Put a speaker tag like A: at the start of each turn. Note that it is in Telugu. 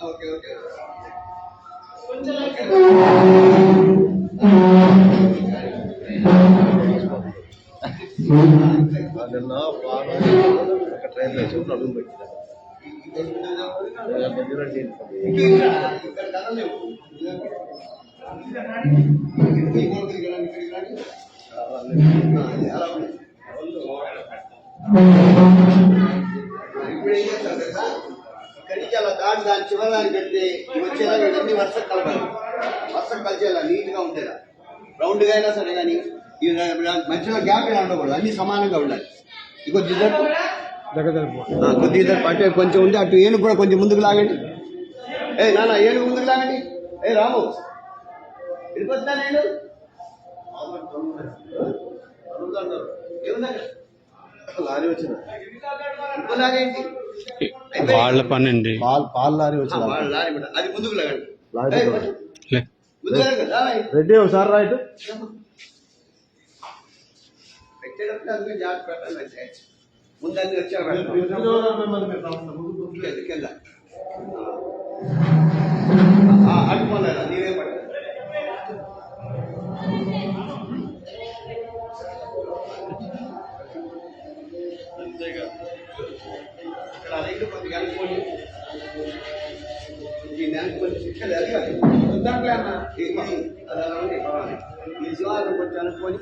A: ఓకే ఓకే నిన్న ఒక ట్రైన్ వచ్చి అడుగు పెట్టిన ఇక్కడికి అలా దాటి దాని చివరి పెడితే వచ్చేలా వీళ్ళని వర్షం కలపాలి. వర్షం కలిసేలా నీట్గా ఉండేలా రౌండ్గా అయినా సరే కానీ మధ్యలో గ్యాప్ అయినా ఉండకూడదు, అన్ని సమానంగా ఉండాలి. ఇంకో కొద్దిగా అటు కొంచెం ఉంది, అటు ఏనుగు కూడా కొంచెం ముందుకు లాగండి. నాన్న ఏనుగు ముందుకు లాగండి. రాము వెళ్ళిపోతున్నా నేను లారీ వచ్చింది
B: వాళ్ళ పని అండి.
A: పాలు లారీ వచ్చింది, అది ముందుకు లాగండి. రెడ్డి ఒకసారి రైట్ పెట్టేటప్పుడు జాగ్రత్త పెట్టాలి. ముందన్నీ వచ్చారు కింద అడ్డుకోలేదా నీవే పట్టాలి. ఇక్కడ రైలు కొద్దిగా అనుకోండి, దీన్ని అనుకోండి. ఇక్కడ అడిగాలి దాంట్లో అన్న ఈ శివారు కొంచెం అనుకోని